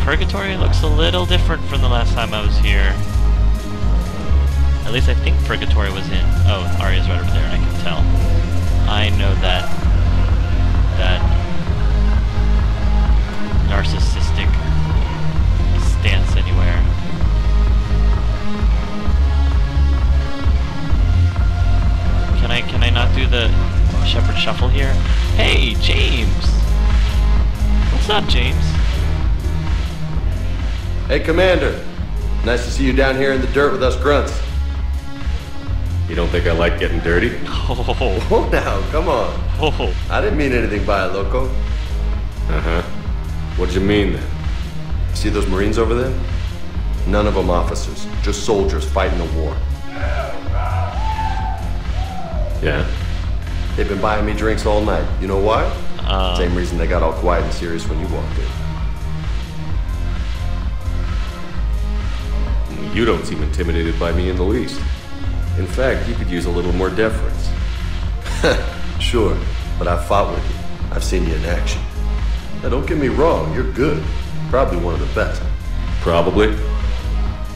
Purgatory looks a little different from the last time I was here. At least I think Purgatory was in... Oh, Arya's right over there, I can tell. I know that narcissistic stance anywhere. Can I not do the Shepard shuffle here? Hey, James! What's up, James? Hey, Commander. Nice to see you down here in the dirt with us grunts. You don't think I like getting dirty? Oh, now, come on. Oh. I didn't mean anything by it, loco. Uh-huh. What did you mean, then? See those Marines over there? None of them officers, just soldiers fighting a war. Yeah? They've been buying me drinks all night. You know why? Same reason they got all quiet and serious when you walked in. You don't seem intimidated by me in the least. In fact, you could use a little more deference. Sure, but I've fought with you. I've seen you in action. Now, don't get me wrong, you're good. Probably one of the best. Probably.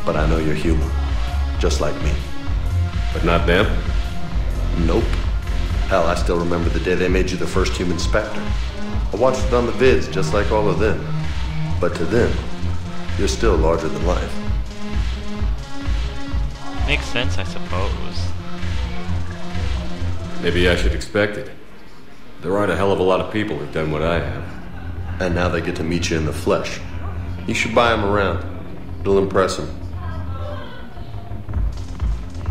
But I know you're human. Just like me. But not them? Nope. Hell, I still remember the day they made you the first human Spectre. I watched it on the vids, just like all of them. But to them, you're still larger than life. Makes sense, I suppose. Maybe I should expect it. There aren't a hell of a lot of people who've done what I have. And now they get to meet you in the flesh. You should buy them around. It'll impress them.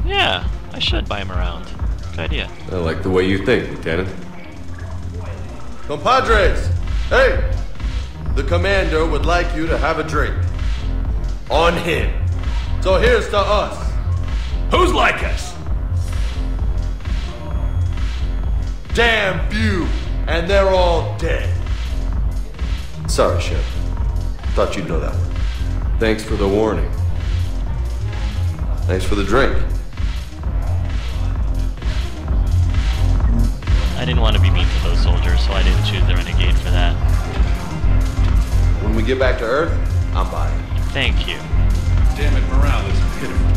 Yeah, I should buy him around. Good idea. I like the way you think, Lieutenant. Compadres! Hey! The commander would like you to have a drink. On him. So here's to us. Who's like us? Damn few, and they're all dead. Sorry, Shep. Thought you'd know that one. Thanks for the warning. Thanks for the drink. I didn't want to be mean to those soldiers, so I didn't choose the renegade for that. When we get back to Earth, I'm buying. Thank you. Damn it, morale is pitiful.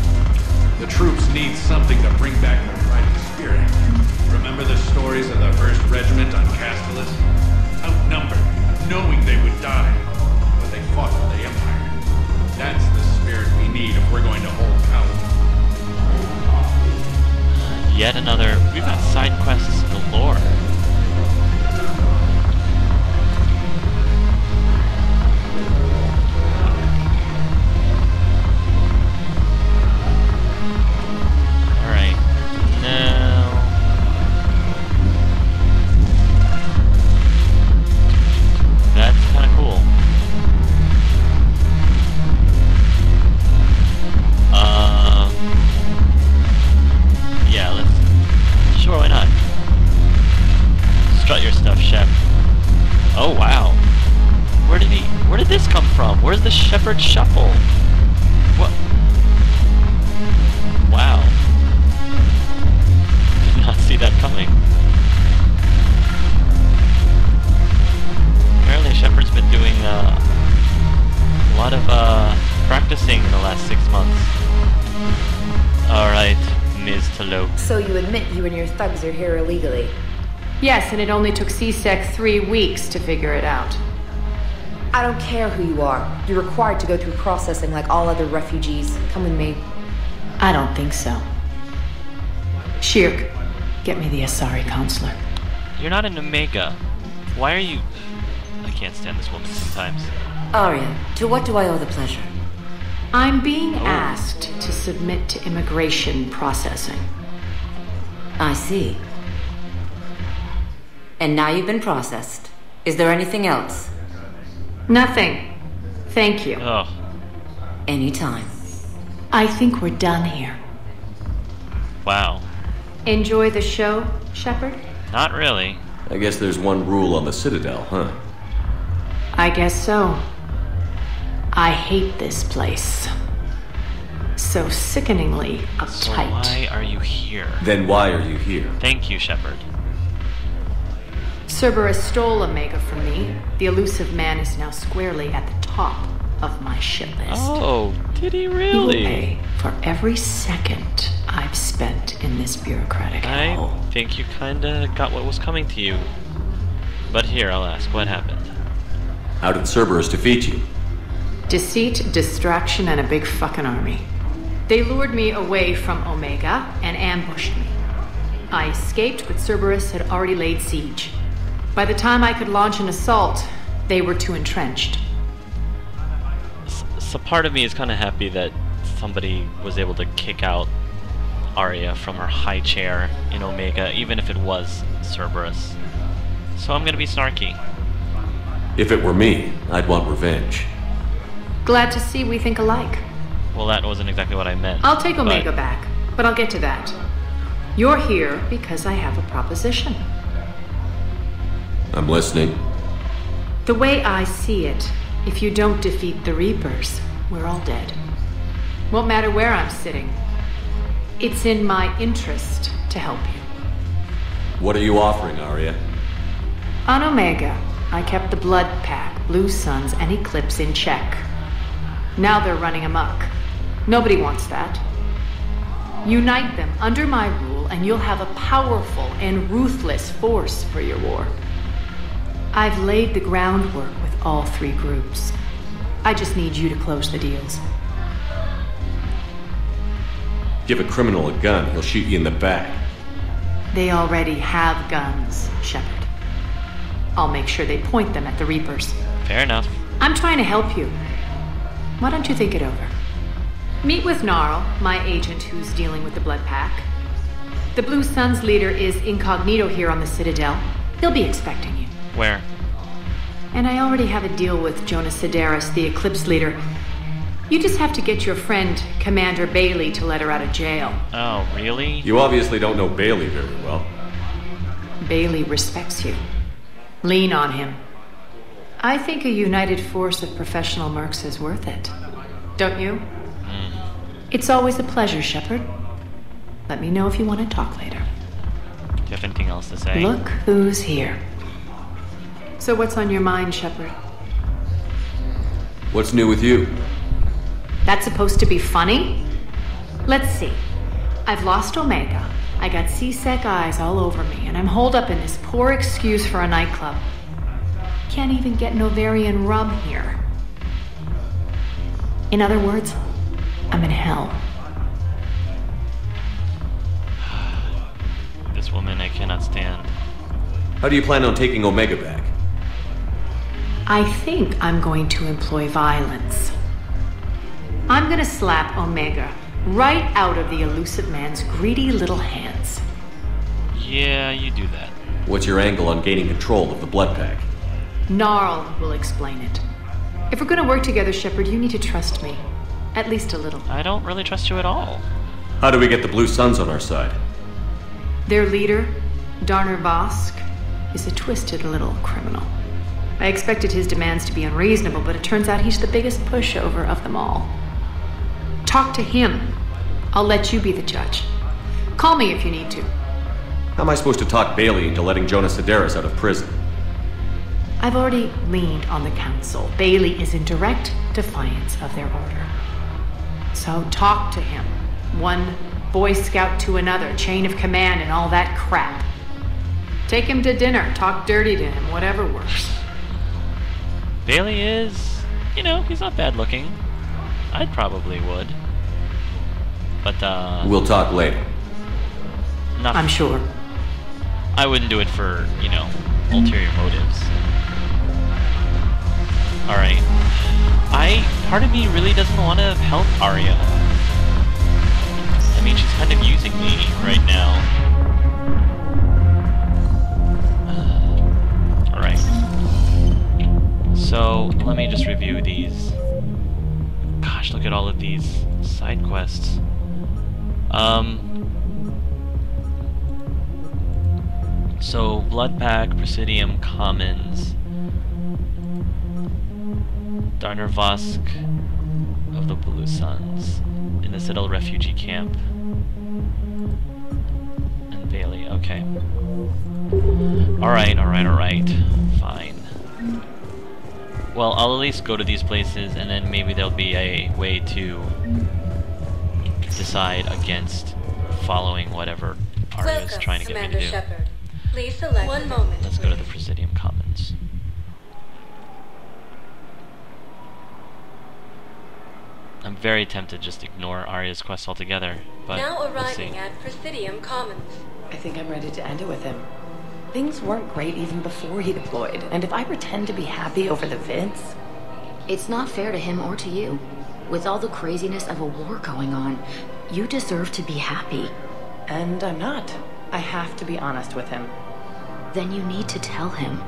The troops need something to bring back their fighting spirit. Remember the stories of the 1st Regiment on Castellus? Outnumbered, knowing they would die, but they fought for the Empire. That's the spirit we need if we're going to hold out. Yet another... We've got side quests galore. Alright. Now... That's kind of cool. Yeah, let's... Sure, why not? Strut your stuff, Shep. Oh, wow. Where did this come from? Where's the Shepard Shuffle? What? Wow. Did not see that coming. Apparently Shepard's been doing a lot of practicing in the last 6 months. Alright, Ms. Talok. So you admit you and your thugs are here illegally? Yes, and it only took C-Sec 3 weeks to figure it out. I don't care who you are. You're required to go through processing like all other refugees. Come with me. I don't think so. Shirk, get me the Asari consular. You're not an Omega. Why are you... I can't stand this woman sometimes. Arya, to what do I owe the pleasure? I'm being asked to submit to immigration processing. I see. And now you've been processed. Is there anything else? Nothing. Thank you. Oh. Anytime. I think we're done here. Wow. Enjoy the show, Shepard? Not really. I guess there's one rule on the Citadel, huh? I guess so. I hate this place. So sickeningly uptight. So why are you here? Then why are you here? Thank you, Shepard. Cerberus stole Omega from me. The elusive man is now squarely at the top of my shit list. Oh, did he You will really? pay for every second I've spent in this bureaucratic I hell. think you kinda got what was coming to you. But here, I'll ask, what happened? How did Cerberus defeat you? Deceit, distraction, and a big fucking army. They lured me away from Omega and ambushed me. I escaped, but Cerberus had already laid siege. By the time I could launch an assault, they were too entrenched. So part of me is kind of happy that somebody was able to kick out Arya from her high chair in Omega, even if it was Cerberus. So I'm gonna be snarky. If it were me, I'd want revenge. Glad to see we think alike. Well, that wasn't exactly what I meant. I'll take Omega but back, but I'll get to that. You're here because I have a proposition. I'm listening. The way I see it, if you don't defeat the Reapers, we're all dead. Won't matter where I'm sitting. It's in my interest to help you. What are you offering, Arya? On Omega, I kept the Blood Pack, Blue Suns, and Eclipse in check. Now they're running amok. Nobody wants that. Unite them under my rule, and you'll have a powerful and ruthless force for your war. I've laid the groundwork with all three groups. I just need you to close the deals. Give a criminal a gun, he'll shoot you in the back. They already have guns, Shepard. I'll make sure they point them at the Reapers. fair enough. I'm trying to help you. Why don't you think it over? Meet with Gnarl, my agent who's dealing with the Blood Pack. The Blue Suns leader is incognito here on the Citadel. He'll be expecting you. Where? And I already have a deal with Jonas Sidaris, the Eclipse leader. You just have to get your friend, Commander Bailey, to let her out of jail. Oh, really? You obviously don't know Bailey very well. Bailey respects you. Lean on him. I think a united force of professional mercs is worth it. Don't you? It's always a pleasure, Shepard. Let me know if you want to talk later. Do you have anything else to say? Look who's here. So what's on your mind, Shepard? What's new with you? That's supposed to be funny? Let's see. I've lost Omega. I got C-Sec eyes all over me, and I'm holed up in this poor excuse for a nightclub. Can't even get an Ovarian rub here. In other words, I'm in hell. This woman I cannot stand. How do you plan on taking Omega back? I think I'm going to employ violence. I'm gonna slap Omega right out of the elusive man's greedy little hands. Yeah, you do that. What's your angle on gaining control of the Blood Pack? Gnarl will explain it. If we're gonna work together, Shepard, you need to trust me. At least a little. I don't really trust you at all. How do we get the Blue Suns on our side? Their leader, Darner Vosk, is a twisted little criminal. I expected his demands to be unreasonable, but it turns out he's the biggest pushover of them all. Talk to him. I'll let you be the judge. Call me if you need to. How am I supposed to talk Bailey into letting Jonas Sidaris out of prison? I've already leaned on the council. Bailey is in direct defiance of their order. So talk to him. One Boy Scout to another, chain of command and all that crap. Take him to dinner, talk dirty to him, whatever works. Bailey is, he's not bad looking. I probably would. But, We'll talk later. not. I'm sure. I wouldn't do it for, ulterior motives. Alright. Part of me really doesn't want to help Arya. I mean, she's kind of using me right now. Alright. So, let me just review these. Gosh, look at all of these side quests. So, Blood Pack, Presidium, Commons, Darner Vosk of the Blue Suns, in the Citadel refugee camp, and Bailey, okay. Alright, fine. Well, I'll at least go to these places, and then maybe there'll be a way to decide against following whatever Arya is trying to get Commander me to do. Shepard. Please select. One moment. Let's go to the Presidium Commons. I'm very tempted to just ignore Arya's quest altogether, but Now we'll arriving see. at Presidium Commons. I think I'm ready to end it with him. Things weren't great even before he deployed, and if I pretend to be happy over the vids... It's not fair to him or to you. With all the craziness of a war going on, you deserve to be happy. And I'm not. I have to be honest with him. Then you need to tell him.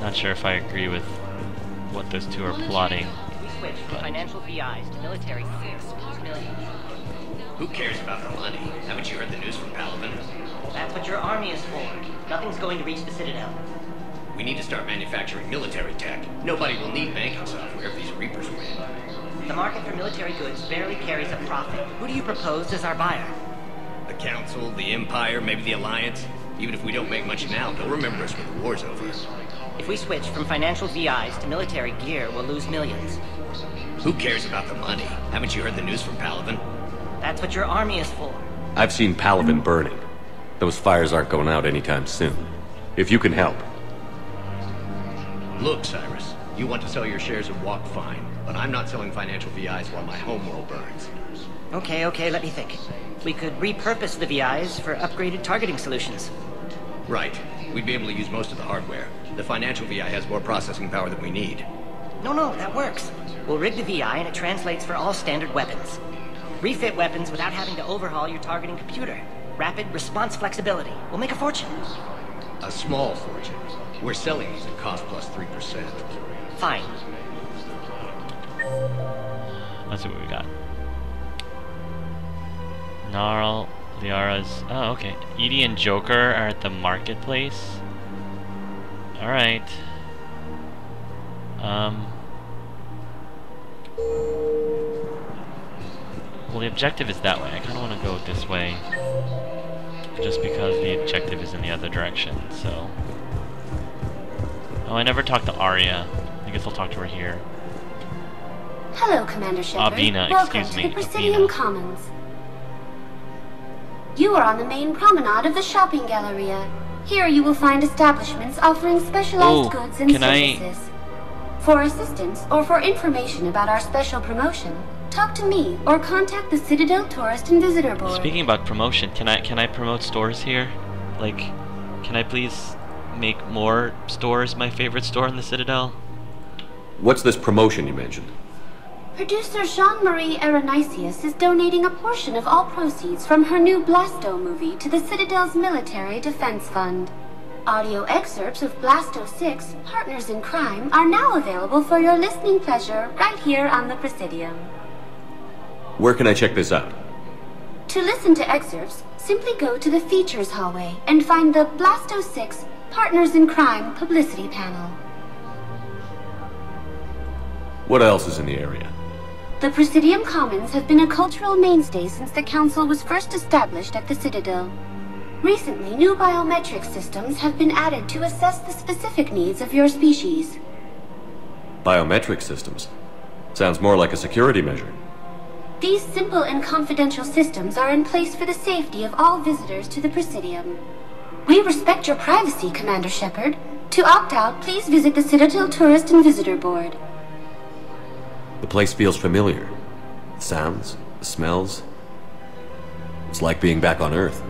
Not sure if I agree with what those two are plotting. We switch from financial VIs to military millions. Who cares about the money? Haven't you heard the news from Paladin? That's what your army is for. Nothing's going to reach the Citadel. We need to start manufacturing military tech. Nobody will need banking software if these Reapers win. The market for military goods barely carries a profit. Who do you propose as our buyer? The Council, the Empire, maybe the Alliance. Even if we don't make much now, they'll remember us when the war's over. If we switch from financial VIs to military gear, we'll lose millions. Who cares about the money? Haven't you heard the news from Paladin? That's what your army is for. I've seen Paladin burning. Those fires aren't going out anytime soon. If you can help. Look, Cyrus, you want to sell your shares of Walk fine, but I'm not selling financial VIs while my homeworld burns. Okay, let me think. We could repurpose the VIs for upgraded targeting solutions. Right. We'd be able to use most of the hardware. The financial VI has more processing power than we need. No, that works. We'll rig the VI and it translates for all standard weapons. Refit weapons without having to overhaul your targeting computer. Rapid response flexibility. We'll make a fortune. A small fortune. We're selling these at cost plus 3%. Fine. Let's see what we got. Gnarl, Liara's... Oh, okay. EDI and Joker are at the marketplace. Alright. Well, the objective is that way. I kind of want to go this way. Just because the objective is in the other direction, so... Oh, I never talked to Arya. I guess I'll talk to her here. Hello, Commander Shepard. Abina, Welcome excuse me. to the Presidium Commons. You are on the main promenade of the shopping galleria. Here you will find establishments offering specialized goods and services. For assistance or for information about our special promotion, talk to me or contact the Citadel Tourist and Visitor Board. Speaking about promotion, can I promote stores here? Like, can I please make more stores my favorite store in the Citadel? What's this promotion you mentioned? Producer Jean-Marie Aronisius is donating a portion of all proceeds from her new Blasto movie to the Citadel's Military Defense Fund. Audio excerpts of Blasto 6, Partners in Crime, are now available for your listening pleasure right here on the Presidium. Where can I check this out? To listen to excerpts, simply go to the Features hallway and find the Blasto 6, Partners in Crime publicity panel. What else is in the area? The Presidium Commons have been a cultural mainstay since the Council was first established at the Citadel. Recently, new biometric systems have been added to assess the specific needs of your species. Biometric systems? Sounds more like a security measure. These simple and confidential systems are in place for the safety of all visitors to the Presidium. We respect your privacy, Commander Shepard. To opt out, please visit the Citadel Tourist and Visitor Board. The place feels familiar. The sounds, the smells. It's like being back on Earth.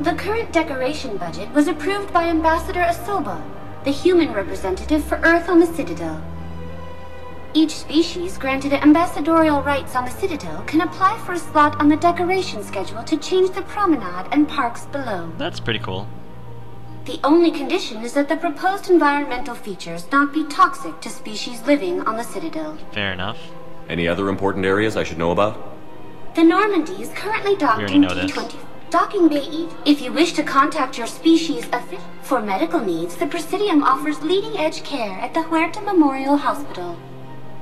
The current decoration budget was approved by Ambassador Asoba, the human representative for Earth on the Citadel. Each species granted ambassadorial rights on the Citadel can apply for a slot on the decoration schedule to change the promenade and parks below. That's pretty cool. The only condition is that the proposed environmental features not be toxic to species living on the Citadel. Fair enough. Any other important areas I should know about? The Normandy is currently docked in D20. Docking Bay E. If you wish to contact your species for medical needs, the Presidium offers leading-edge care at the Huerta Memorial Hospital.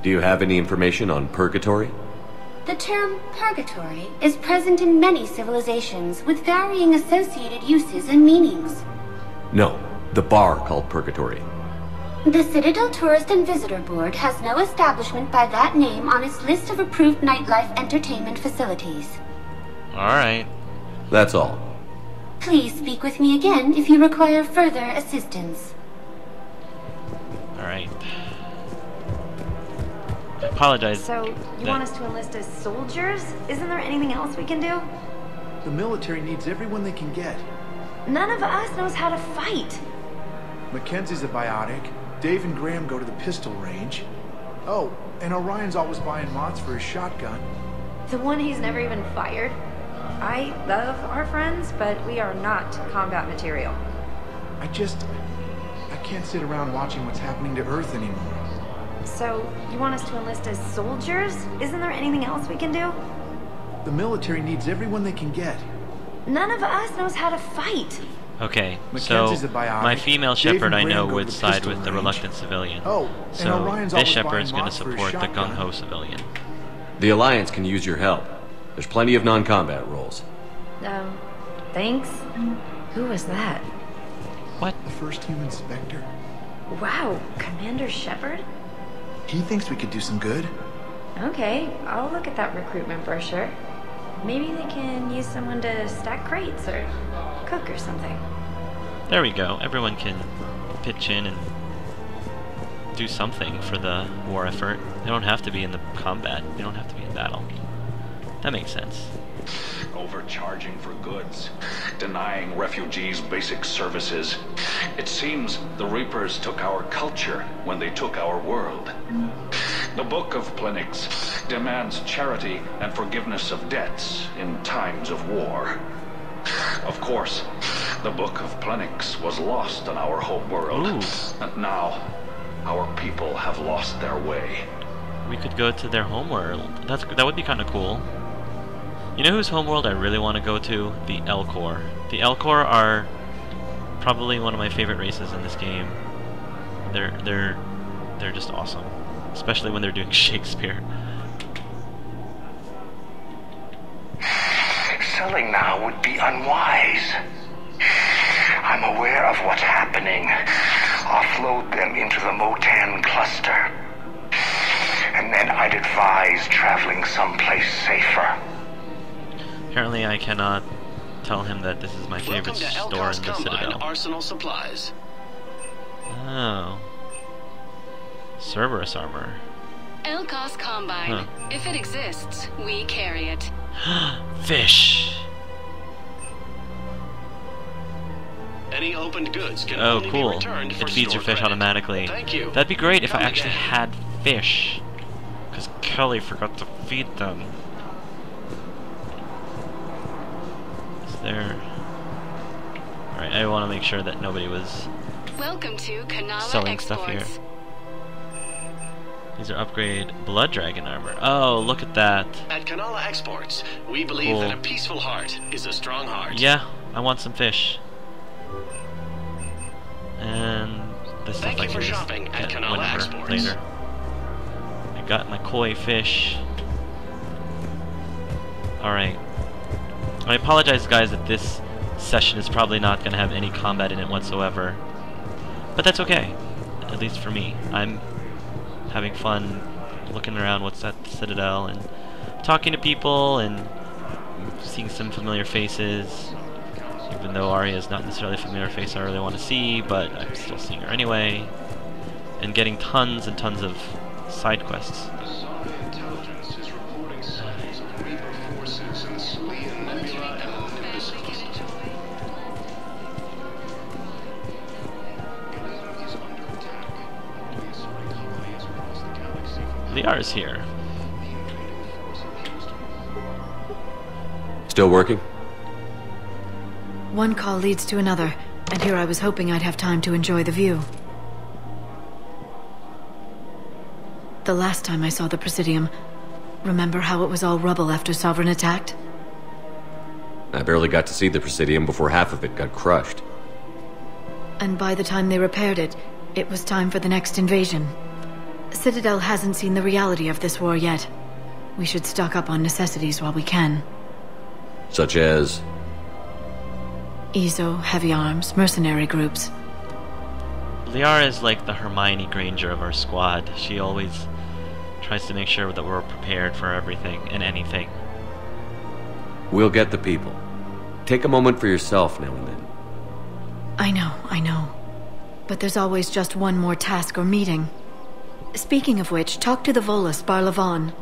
Do you have any information on Purgatory? The term purgatory is present in many civilizations with varying associated uses and meanings. No, the bar called Purgatory. The Citadel Tourist and Visitor Board has no establishment by that name on its list of approved nightlife entertainment facilities. Alright. That's all. Please speak with me again if you require further assistance. Alright. I apologize. So, you want us to enlist as soldiers? Isn't there anything else we can do? The military needs everyone they can get. None of us knows how to fight. Mackenzie's a biotic. Dave and Graham go to the pistol range. Oh, and Orion's always buying mods for his shotgun. The one he's never even fired? I love our friends, but we are not combat material. I can't sit around watching what's happening to Earth anymore. So, you want us to enlist as soldiers? Isn't there anything else we can do? The military needs everyone they can get. None of us knows how to fight. Okay, so my female Shepard I know would side with the reluctant civilian. Oh, so this Shepard's going to support the gung-ho civilian. The Alliance can use your help. There's plenty of non-combat roles. Thanks. Who was that? What? The first human Spectre. Wow, Commander Shepard? He thinks we could do some good. Okay, I'll look at that recruitment brochure. Maybe they can use someone to stack crates or cook or something. There we go. Everyone can pitch in and do something for the war effort. They don't have to be in the combat. They don't have to be in battle. That makes sense. Overcharging for goods, denying refugees basic services. It seems the Reapers took our culture when they took our world. The Book of Plenix demands charity and forgiveness of debts in times of war. Of course, the Book of Plenix was lost on our home world, and now our people have lost their way. We could go to their homeworld. That would be kind of cool. You know whose homeworld I really want to go to? The Elcor. The Elcor are probably one of my favorite races in this game. They're just awesome, especially when they're doing Shakespeare. Selling now would be unwise. I'm aware of what's happening. Offload them into the Motan cluster. And then I'd advise traveling someplace safer. Apparently I cannot tell him that this is my favorite store in the Citadel. Arsenal supplies. Oh. Cerberus armor. Elcos Combine. Huh. If it exists, we carry it. Fish! Any opened goods can oh, only cool. be returned for It feeds your fish credit. automatically. Thank you. That'd be great if I Come actually again. had fish. Because Kelly forgot to feed them. Is there... Alright, I want to make sure that nobody was Welcome to Kanala selling Exports. stuff here. These are upgrade blood dragon armor. Oh, look at that. At Kanala Exports, we believe Cool. that a peaceful heart is a strong heart. Yeah, I want some fish. And this stuff Thank I you can for just shopping at get Kanala whenever, Exports. later. I got my koi fish. Alright. I apologize, guys, that this session is probably not going to have any combat in it whatsoever. But that's okay. At least for me. I'm having fun looking around what's at the Citadel and talking to people and seeing some familiar faces. Even though Arya is not necessarily a familiar face I really want to see, but I'm still seeing her anyway. And getting tons and tons of side quests. Liara's here. Still working? One call leads to another, and here I was hoping I'd have time to enjoy the view. The last time I saw the Presidium, remember how it was all rubble after Sovereign attacked? I barely got to see the Presidium before half of it got crushed. And by the time they repaired it, it was time for the next invasion. Citadel hasn't seen the reality of this war yet. We should stock up on necessities while we can. Such as? ESO, heavy arms, mercenary groups. Liara is like the Hermione Granger of our squad. She always tries to make sure that we're prepared for everything and anything. We'll get the people. Take a moment for yourself now and then. I know. But there's always just one more task or meeting. Speaking of which, talk to the Volus, Barlavan.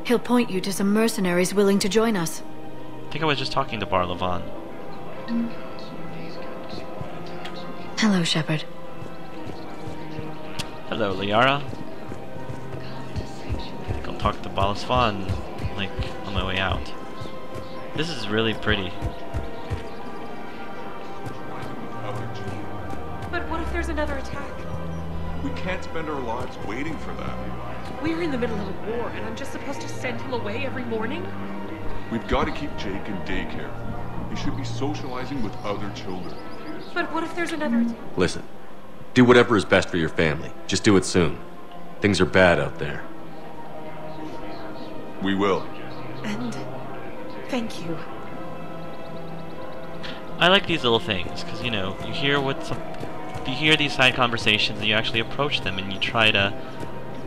He'll point you to some mercenaries willing to join us. I think I was just talking to Barlavan. Hello, Shepard. Hello, Liara. I think I'll talk to Barlavan, like, on my way out. This is really pretty. But what if there's another attack? We can't spend our lives waiting for that. We're in the middle of a war, and I'm just supposed to send him away every morning? We've got to keep Jake in daycare. He should be socializing with other children. But what if there's another attack? Listen, do whatever is best for your family. Just do it soon. Things are bad out there. We will. And thank you. I like these little things, because, you know, you hear these side conversations and you actually approach them and you try to,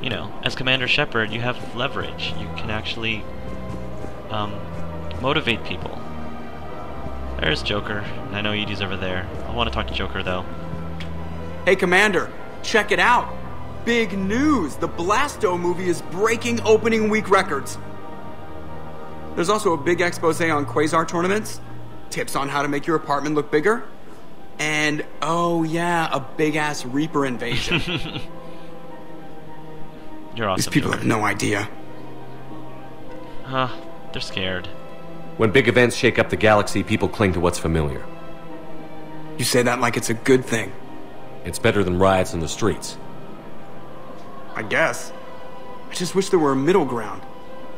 you know, as Commander Shepard, you have leverage. You can actually motivate people. There's Joker. I know EDI's over there. I want to talk to Joker, though. Hey, Commander, check it out. Big news! The Blasto movie is breaking opening week records. There's also a big expose on Quasar tournaments, tips on how to make your apartment look bigger, and, oh yeah, a big-ass Reaper invasion. You're awesome, These people Joker. have no idea. They're scared. When big events shake up the galaxy, people cling to what's familiar. You say that like it's a good thing. It's better than riots in the streets. I guess. I just wish there were a middle ground.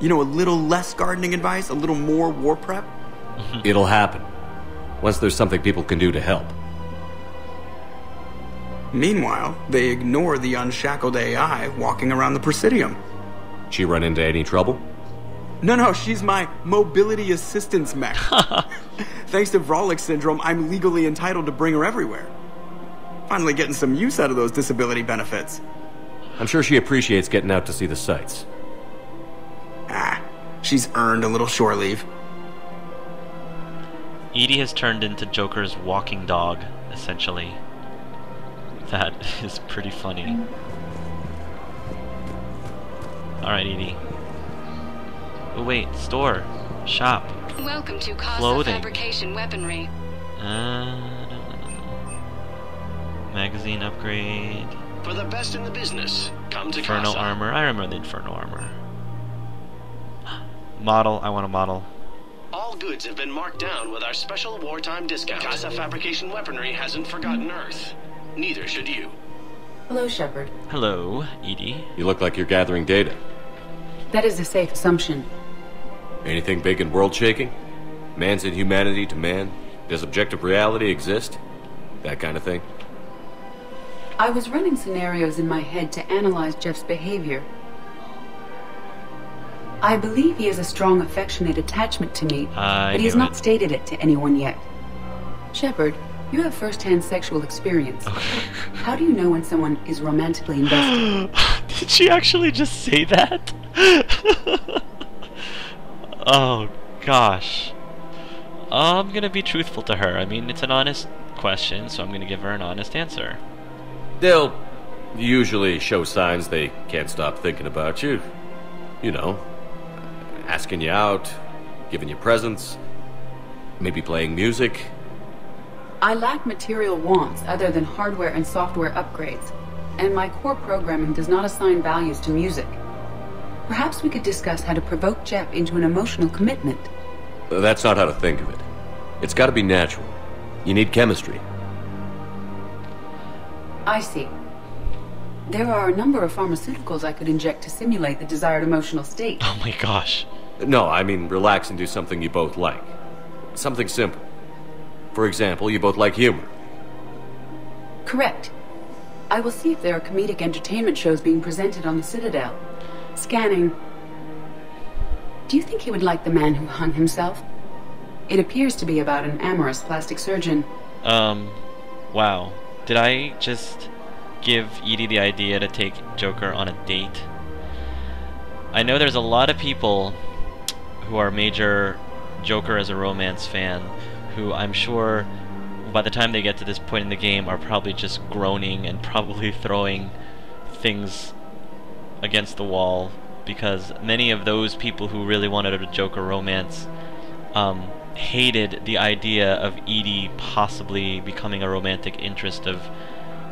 You know, a little less gardening advice, a little more war prep. It'll happen. Once there's something people can do to help. Meanwhile, they ignore the unshackled AI walking around the Presidium. She run into any trouble? No, she's my mobility assistance mech. Thanks to Vrolic syndrome, I'm legally entitled to bring her everywhere. Finally getting some use out of those disability benefits. I'm sure she appreciates getting out to see the sights. She's earned a little shore leave. EDI has turned into Joker's walking dog, essentially. That is pretty funny. Alright, EDI. Oh wait, store. Shop. Welcome to Casa Clothing. Fabrication Weaponry. Magazine upgrade. For the best in the business, come to Inferno Casa. armor. I remember the Inferno armor. Model. I want a model. All goods have been marked down with our special wartime discount. Casa Fabrication Weaponry hasn't forgotten Earth. Neither should you. Hello, Shepard. Hello, EDI. You look like you're gathering data. That is a safe assumption. Anything big and world-shaking? Man's inhumanity to man? Does objective reality exist? That kind of thing? I was running scenarios in my head to analyze Jeff's behavior. I believe he has a strong affectionate attachment to me, but he has not stated it to anyone yet. Shepard, you have first-hand sexual experience. How do you know when someone is romantically invested? Did she actually just say that? Oh, gosh. I'm gonna be truthful to her. I mean, it's an honest question, so I'm gonna give her an honest answer. They'll usually show signs they can't stop thinking about you. You know, asking you out, giving you presents, maybe playing music. I lack material wants other than hardware and software upgrades, and my core programming does not assign values to music. Perhaps we could discuss how to provoke Jeff into an emotional commitment. That's not how to think of it. It's got to be natural. You need chemistry. I see. There are a number of pharmaceuticals I could inject to simulate the desired emotional state. Oh my gosh. No, I mean relax and do something you both like. Something simple. For example, you both like humor. Correct. I will see if there are comedic entertainment shows being presented on the Citadel. Scanning. Do you think he would like the man who hung himself? It appears to be about an amorous plastic surgeon. Wow. Did I just give Edie the idea to take Joker on a date? I know there's a lot of people who are major Joker as a romance fan who I'm sure by the time they get to this point in the game are probably just groaning and probably throwing things against the wall, because many of those people who really wanted a Joker romance hated the idea of Edie possibly becoming a romantic interest of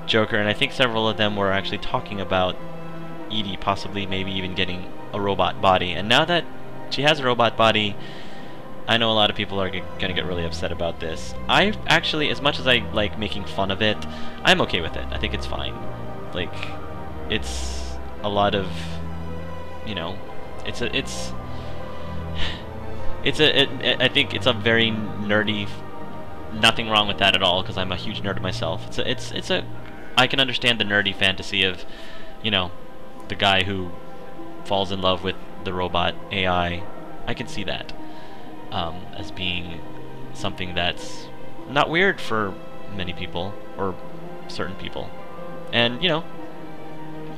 Joker, and I think several of them were actually talking about Edie possibly maybe even getting a robot body. And now that she has a robot body, I know a lot of people are gonna get really upset about this. I actually, as much as I like making fun of it, I'm okay with it. I think it's fine. Like, it's a lot of, you know, I think it's a very nerdy, nothing wrong with that at all, because I'm a huge nerd myself. I can understand the nerdy fantasy of, you know, the guy who falls in love with the robot AI. I can see that as being something that's not weird for many people, or certain people. And, you know,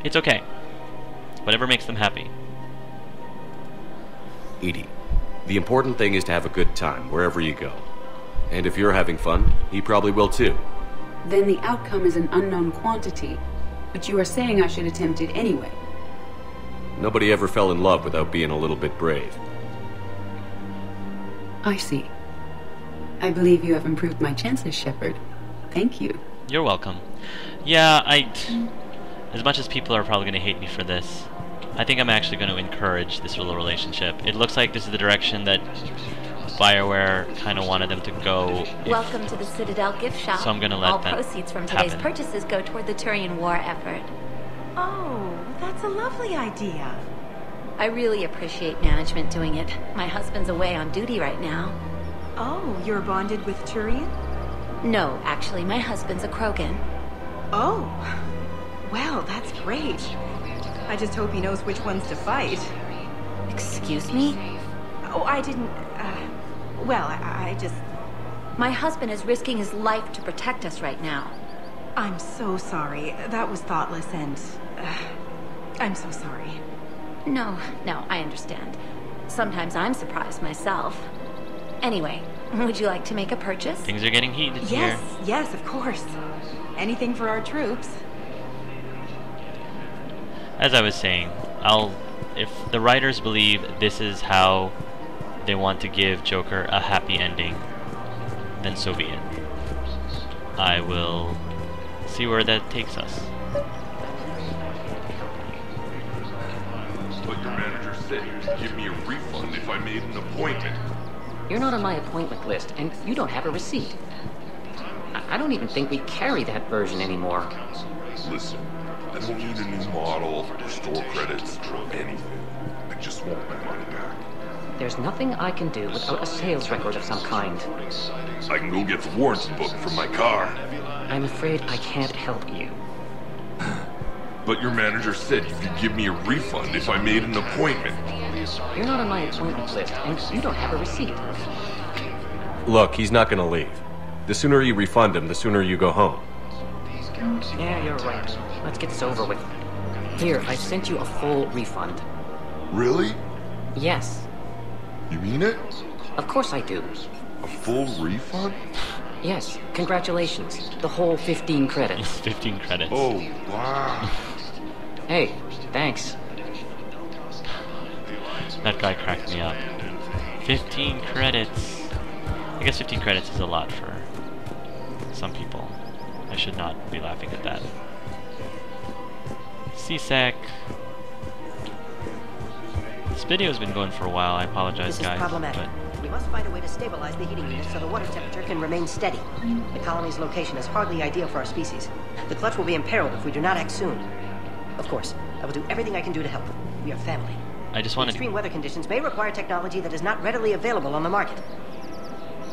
it's okay. Whatever makes them happy. Edie, the important thing is to have a good time wherever you go. And if you're having fun, he probably will too. Then the outcome is an unknown quantity, but you are saying I should attempt it anyway. Nobody ever fell in love without being a little bit brave. I see. I believe you have improved my chances, Shepard. Thank you. You're welcome. Yeah, as much as people are probably going to hate me for this, I think I'm actually going to encourage this little relationship. It looks like this is the direction that BioWare kind of wanted them to go. Welcome to the Citadel gift shop. So I'm going to let that All proceeds from today's happen. purchases go toward the Turian war effort. Oh, that's a lovely idea. I really appreciate management doing it. My husband's away on duty right now. Oh, you're bonded with Turian? No, actually, my husband's a Krogan. Oh, well, that's great. I just hope he knows which ones to fight. Excuse me? Oh, I didn't, well, I just... My husband is risking his life to protect us right now. I'm so sorry. That was thoughtless and... I'm so sorry. No, I understand. Sometimes I'm surprised myself. Anyway, would you like to make a purchase? Things are getting heated here. Yes, of course. Anything for our troops. As I was saying, if the writers believe this is how they want to give Joker a happy ending, then so be it. I will see where that takes us. But your manager said he'd give me a refund if I made an appointment. You're not on my appointment list, and you don't have a receipt. I don't even think we carry that version anymore. Listen, I don't need a new model, or store credits, or anything. I just want my money back. There's nothing I can do without a sales record of some kind. I can go get the warranty book from my car. I'm afraid I can't help you. But your manager said you could give me a refund if I made an appointment. You're not on my appointment list, and you don't have a receipt. Look, he's not gonna leave. The sooner you refund him, the sooner you go home. Yeah, you're right. Let's get this over with. Here, I sent you a full refund. Really? Yes. You mean it? Of course I do. A full refund? Yes, congratulations. The whole 15 credits. 15 credits. Oh, wow. Hey, thanks. That guy cracked me up. 15 credits. I guess 15 credits is a lot for some people. I should not be laughing at that. CSEC. This video has been going for a while. I apologize, This is guys. problematic. We must find a way to stabilize the heating unit so the water temperature can remain steady. The colony's location is hardly ideal for our species. The clutch will be imperiled if we do not act soon. Of course, I will do everything I can do to help. We are family. I just wanted Extreme weather conditions may require technology that is not readily available on the market.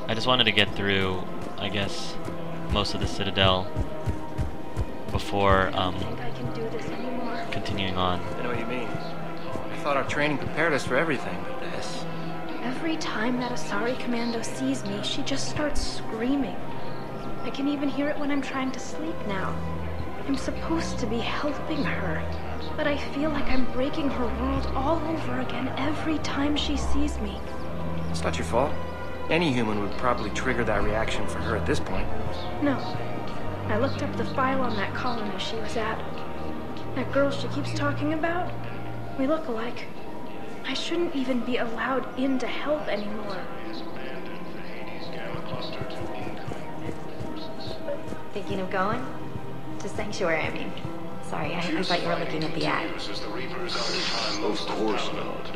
I just wanted to get through, I guess, most of the Citadel before continuing on. I know what you mean. I thought our training prepared us for everything, but this... Every time that Asari commando sees me, she just starts screaming. I can even hear it when I'm trying to sleep now. I'm supposed to be helping her, but I feel like I'm breaking her world all over again every time she sees me. It's not your fault. Any human would probably trigger that reaction for her at this point. No. I looked up the file on that colony she was at. That girl she keeps talking about, we look alike. I shouldn't even be allowed in to help anymore. Thinking of going? To Sanctuary, I mean. Sorry, I thought you were looking at the ad. Of course not.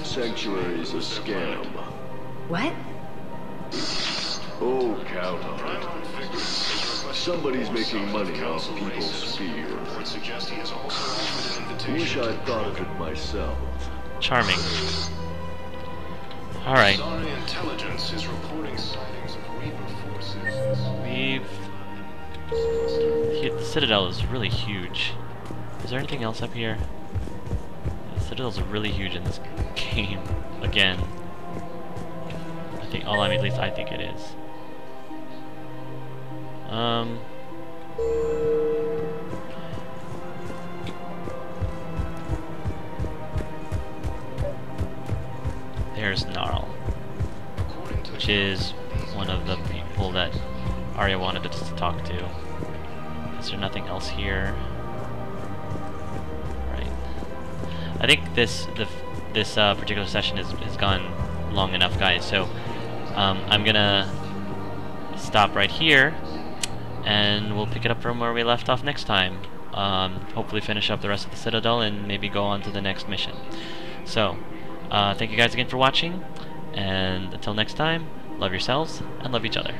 Sanctuary's a scam. What? Oh, count on it. Somebody's making money off people's fear. Wish I'd thought of it myself. Charming. Alright. Intelligence is reporting sightings of Reaper forces. The Citadel is really huge. Is there anything else up here? The Citadel's really huge in this game. Again. I think, at least I think it is. There's Gnarl, which is one of the people that Arya wanted us to talk to. Is there nothing else here? Right. I think this particular session has gone long enough, guys. So I'm gonna stop right here, and we'll pick it up from where we left off next time. Hopefully finish up the rest of the Citadel and maybe go on to the next mission. So, thank you guys again for watching, and until next time, love yourselves and love each other.